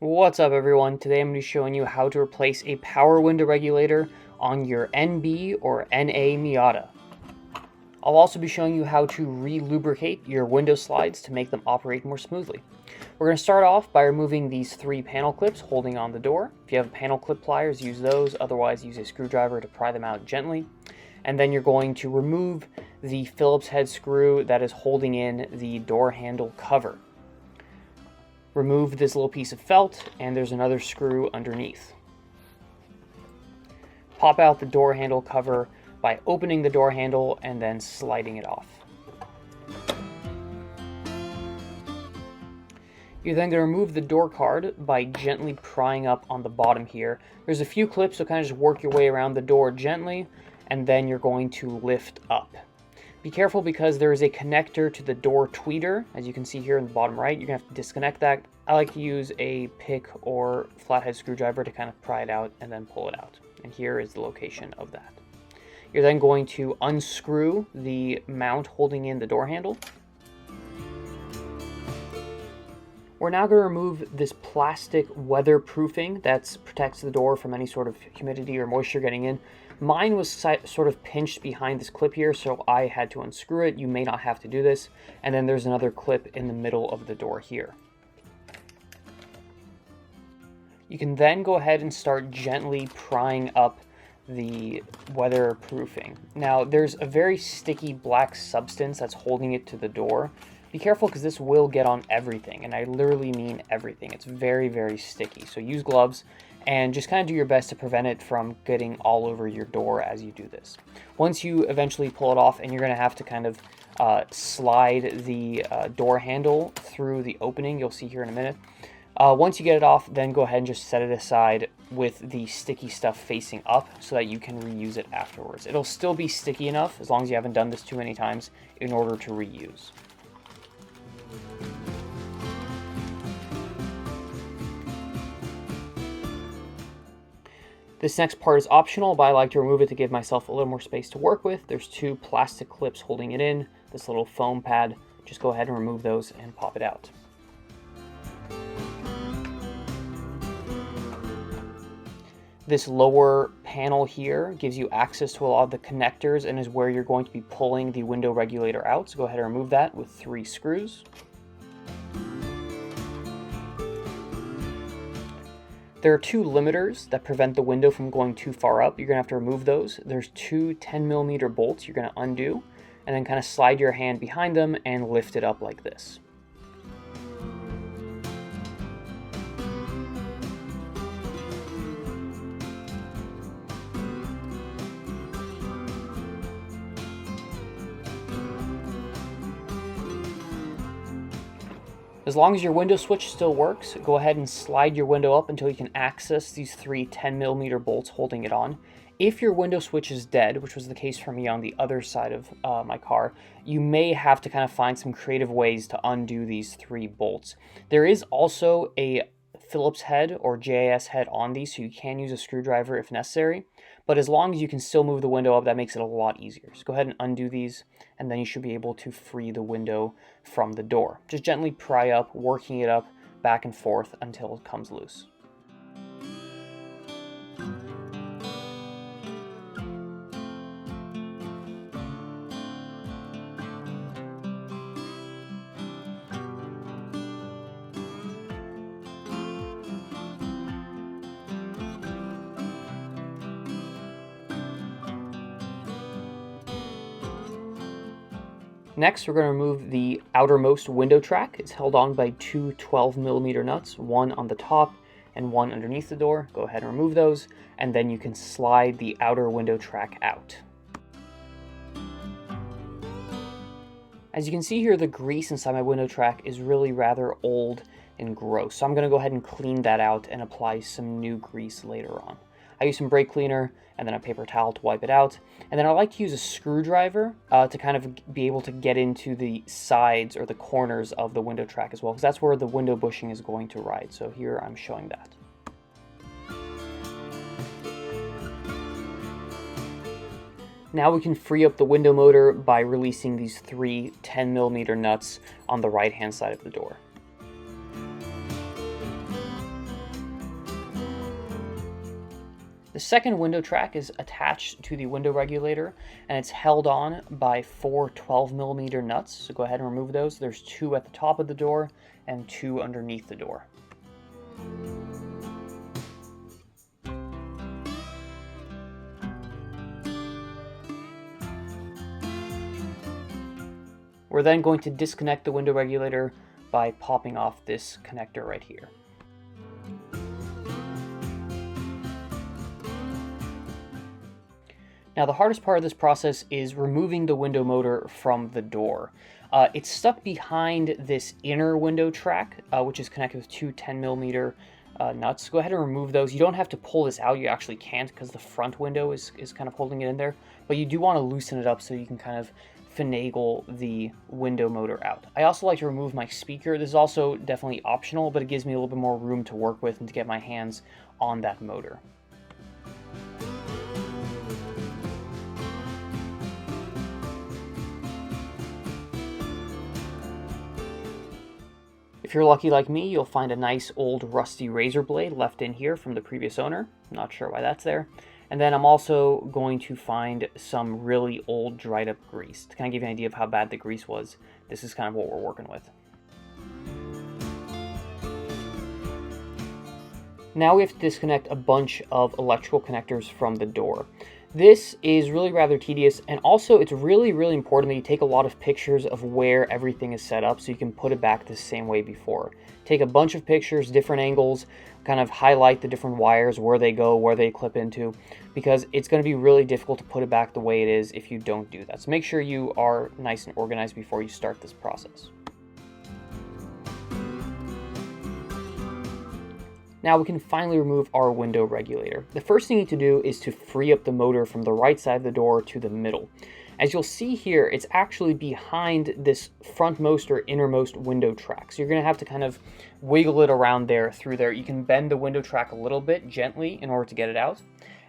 What's up everyone? Today I'm going to be showing you how to replace a power window regulator on your NB or NA Miata. I'll also be showing you how to re-lubricate your window slides to make them operate more smoothly. We're going to start off by removing these 3 panel clips holding on the door. If you have panel clip pliers, use those, otherwise use a screwdriver to pry them out gently. And then you're going to remove the Phillips head screw that is holding in the door handle cover. Remove this little piece of felt, and there's another screw underneath. Pop out the door handle cover by opening the door handle and then sliding it off. You're then going to remove the door card by gently prying up on the bottom here. There's a few clips, so kind of just work your way around the door gently, and then you're going to lift up. Be careful because there is a connector to the door tweeter, as you can see here in the bottom right. You're going to have to disconnect that. I like to use a pick or flathead screwdriver to kind of pry it out and then pull it out. And here is the location of that. You're then going to unscrew the mount holding in the door handle. We're now going to remove this plastic weatherproofing that protects the door from any sort of humidity or moisture getting in. Mine was sort of pinched behind this clip here, so I had to unscrew it. You may not have to do this. And then there's another clip in the middle of the door here. You can then go ahead and start gently prying up the weatherproofing. Now, there's a very sticky black substance that's holding it to the door. Be careful because this will get on everything, and I literally mean everything. It's very, very sticky, so use gloves and just kind of do your best to prevent it from getting all over your door as you do this. Once you eventually pull it off, and you're going to have to kind of slide the door handle through the opening, you'll see here in a minute. Once you get it off, then go ahead and just set it aside with the sticky stuff facing up so that you can reuse it afterwards. It'll still be sticky enough, as long as you haven't done this too many times, in order to reuse. This next part is optional, but I like to remove it to give myself a little more space to work with. There's 2 plastic clips holding it in, this little foam pad. Just go ahead and remove those and pop it out. This lower panel here gives you access to a lot of the connectors and is where you're going to be pulling the window regulator out. So go ahead and remove that with 3 screws. There are 2 limiters that prevent the window from going too far up. You're going to have to remove those. There's 2 10mm bolts you're going to undo, and then kind of slide your hand behind them and lift it up like this. As long as your window switch still works, go ahead and slide your window up until you can access these 3 10mm bolts holding it on. If your window switch is dead, which was the case for me on the other side of my car, you may have to kind of find some creative ways to undo these 3 bolts. There is also a Phillips head or JIS head on these, so you can use a screwdriver if necessary. But as long as you can still move the window up, that makes it a lot easier. So go ahead and undo these, and then you should be able to free the window from the door. Just gently pry up, working it up back and forth until it comes loose. Next, we're going to remove the outermost window track. It's held on by 2 12mm nuts, one on the top and one underneath the door. Go ahead and remove those, and then you can slide the outer window track out. As you can see here, the grease inside my window track is really rather old and gross, so I'm going to go ahead and clean that out and apply some new grease later on. I use some brake cleaner and then a paper towel to wipe it out. And then I like to use a screwdriver to kind of be able to get into the sides or the corners of the window track as well, because that's where the window bushing is going to ride. So here I'm showing that. Now we can free up the window motor by releasing these 3 10mm nuts on the right hand side of the door. The second window track is attached to the window regulator, and it's held on by 4 12mm nuts. So go ahead and remove those. There's 2 at the top of the door and 2 underneath the door. We're then going to disconnect the window regulator by popping off this connector right here. Now the hardest part of this process is removing the window motor from the door. It's stuck behind this inner window track, which is connected with 2 10mm nuts. Go ahead and remove those. You don't have to pull this out, you actually can't because the front window is kind of holding it in there, but you do want to loosen it up so you can kind of finagle the window motor out. I also like to remove my speaker. This is also definitely optional, but it gives me a little bit more room to work with and to get my hands on that motor. If you're lucky like me, you'll find a nice old rusty razor blade left in here from the previous owner. Not sure why that's there. And then I'm also going to find some really old dried up grease. To kind of give you an idea of how bad the grease was, this is kind of what we're working with. Now we have to disconnect a bunch of electrical connectors from the door. This is really rather tedious, and also it's really important that you take a lot of pictures of where everything is set up so you can put it back the same way before. Take a bunch of pictures, different angles, kind of highlight the different wires, where they go, where they clip into, because it's going to be really difficult to put it back the way it is if you don't do that. So make sure you are nice and organized before you start this process. Now we can finally remove our window regulator. The first thing you need to do is to free up the motor from the right side of the door to the middle. As you'll see here, it's actually behind this frontmost or innermost window track. So you're going to have to kind of wiggle it around there, through there. You can bend the window track a little bit gently in order to get it out.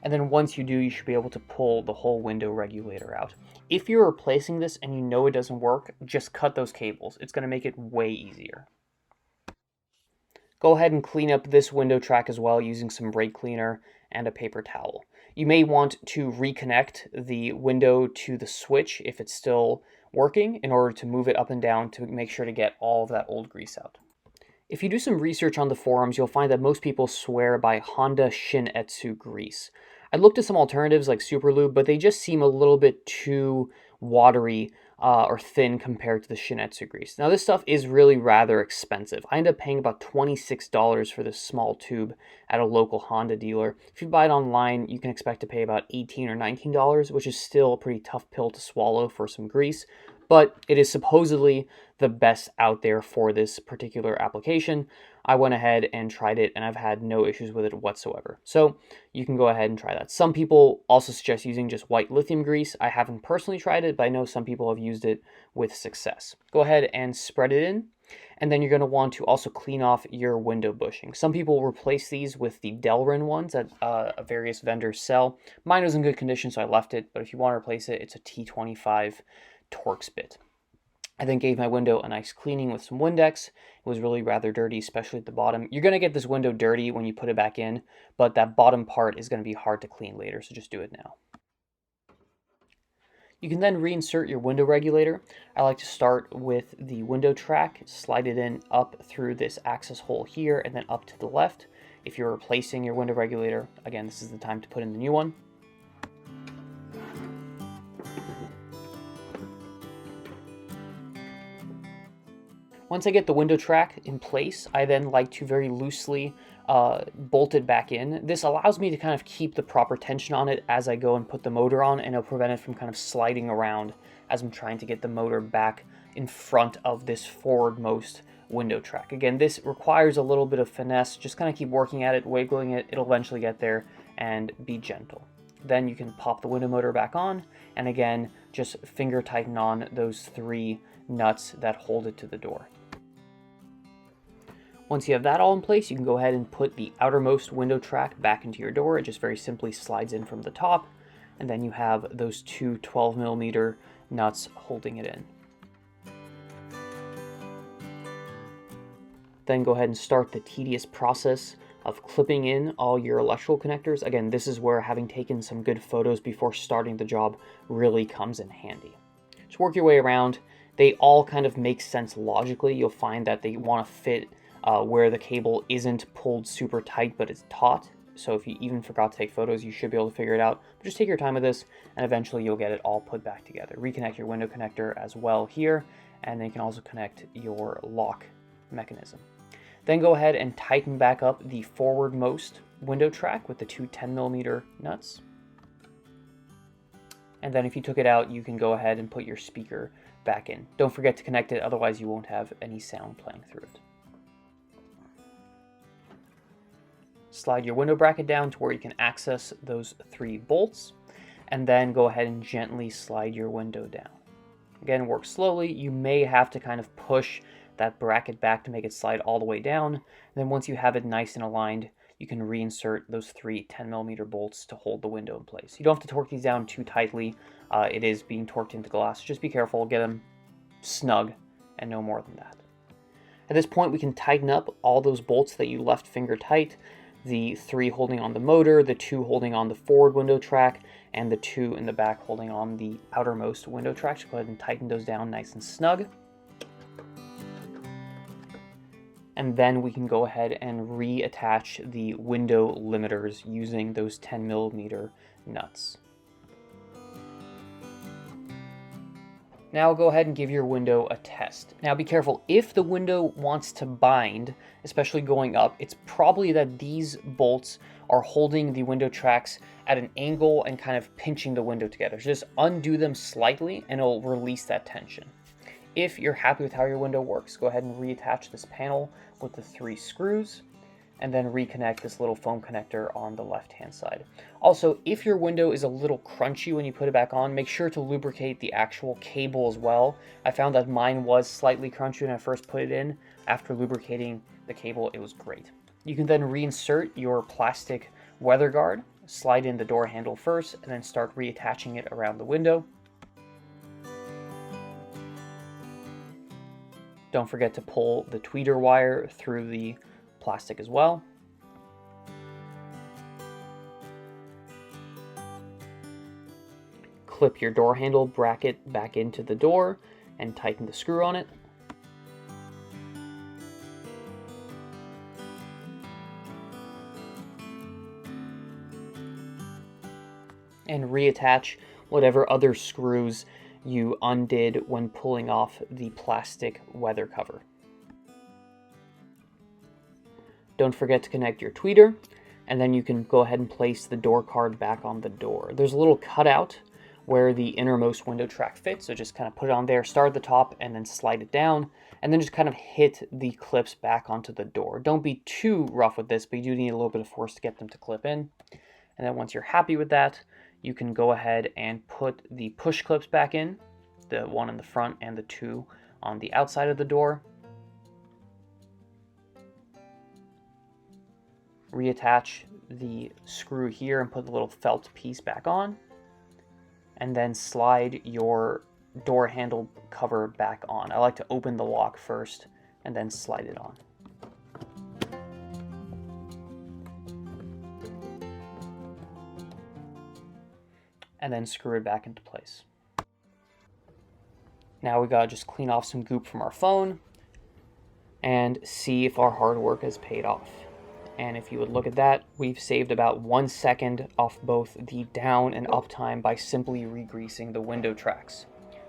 And then once you do, you should be able to pull the whole window regulator out. If you're replacing this and you know it doesn't work, just cut those cables. It's going to make it way easier. Go ahead and clean up this window track as well using some brake cleaner and a paper towel. You may want to reconnect the window to the switch if it's still working in order to move it up and down to make sure to get all of that old grease out. If you do some research on the forums, you'll find that most people swear by Honda ShinEtsu grease. I looked at some alternatives like Super Lube, but they just seem a little bit too watery or thin compared to the ShinEtsu grease. Now this stuff is really rather expensive. I ended up paying about $26 for this small tube at a local Honda dealer. If you buy it online, you can expect to pay about $18 or $19, which is still a pretty tough pill to swallow for some grease, but it is supposedly the best out there for this particular application. I went ahead and tried it, and I've had no issues with it whatsoever. So you can go ahead and try that. Some people also suggest using just white lithium grease. I haven't personally tried it, but I know some people have used it with success. Go ahead and spread it in, and then you're going to want to also clean off your window bushing. Some people replace these with the Delrin ones that various vendors sell. Mine was in good condition, so I left it, but if you want to replace it, it's a T25 Torx bit. I then gave my window a nice cleaning with some Windex. It was really rather dirty, especially at the bottom. You're going to get this window dirty when you put it back in, but that bottom part is going to be hard to clean later, so just do it now. You can then reinsert your window regulator. I like to start with the window track, slide it in up through this access hole here, and then up to the left. If you're replacing your window regulator, again, this is the time to put in the new one. Once I get the window track in place, I then like to very loosely bolt it back in. This allows me to kind of keep the proper tension on it as I go and put the motor on, and it'll prevent it from kind of sliding around as I'm trying to get the motor back in front of this forwardmost window track. Again, this requires a little bit of finesse. Just kind of keep working at it, wiggling it. It'll eventually get there, and be gentle. Then you can pop the window motor back on, and again, just finger tighten on those 3 nuts that hold it to the door. Once you have that all in place, you can go ahead and put the outermost window track back into your door. It just very simply slides in from the top, and then you have those 2 12mm nuts holding it in. Then go ahead and start the tedious process of clipping in all your electrical connectors. Again, this is where having taken some good photos before starting the job really comes in handy. Just work your way around. They all kind of make sense logically. You'll find that they want to fit where the cable isn't pulled super tight, but it's taut. So if you even forgot to take photos, you should be able to figure it out. But just take your time with this, and eventually you'll get it all put back together. Reconnect your window connector as well here, and then you can also connect your lock mechanism. Then go ahead and tighten back up the forwardmost window track with the two 10mm nuts. And then if you took it out, you can go ahead and put your speaker back in. Don't forget to connect it, otherwise you won't have any sound playing through it. Slide your window bracket down to where you can access those 3 bolts, and then go ahead and gently slide your window down. Again, work slowly. You may have to kind of push that bracket back to make it slide all the way down. And then once you have it nice and aligned, you can reinsert those 3 10mm bolts to hold the window in place. You don't have to torque these down too tightly. It is being torqued into glass. Just be careful, get them snug, and no more than that. At this point, we can tighten up all those bolts that you left finger tight. The 3 holding on the motor, the 2 holding on the forward window track, and the 2 in the back holding on the outermost window track. So go ahead and tighten those down nice and snug. And then we can go ahead and reattach the window limiters using those 10mm nuts. Now go ahead and give your window a test. Now be careful, if the window wants to bind, especially going up, it's probably that these bolts are holding the window tracks at an angle and kind of pinching the window together. So just undo them slightly and it'll release that tension. If you're happy with how your window works, go ahead and reattach this panel with the 3 screws, and then reconnect this little foam connector on the left-hand side. Also, if your window is a little crunchy when you put it back on, make sure to lubricate the actual cable as well. I found that mine was slightly crunchy when I first put it in. After lubricating the cable, it was great. You can then reinsert your plastic weather guard, slide in the door handle first, and then start reattaching it around the window. Don't forget to pull the tweeter wire through the plastic as well. Clip your door handle bracket back into the door and tighten the screw on it. And reattach whatever other screws you undid when pulling off the plastic weather cover. Don't forget to connect your tweeter, and then you can go ahead and place the door card back on the door. There's a little cutout where the innermost window track fits, so just kind of put it on there, start at the top, and then slide it down, and then just kind of hit the clips back onto the door. Don't be too rough with this, but you do need a little bit of force to get them to clip in. And then once you're happy with that, you can go ahead and put the push clips back in, the one in the front and the 2 on the outside of the door. Reattach the screw here and put the little felt piece back on, and then slide your door handle cover back on. I like to open the lock first and then slide it on. And then screw it back into place. Now we gotta just clean off some goop from our phone and see if our hard work has paid off. And if you would look at that, we've saved about 1 second off both the down and up time by simply re-greasing the window tracks.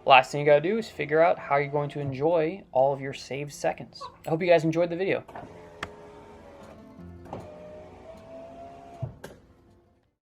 Last thing you gotta do is figure out how you're going to enjoy all of your saved seconds. I hope you guys enjoyed the video.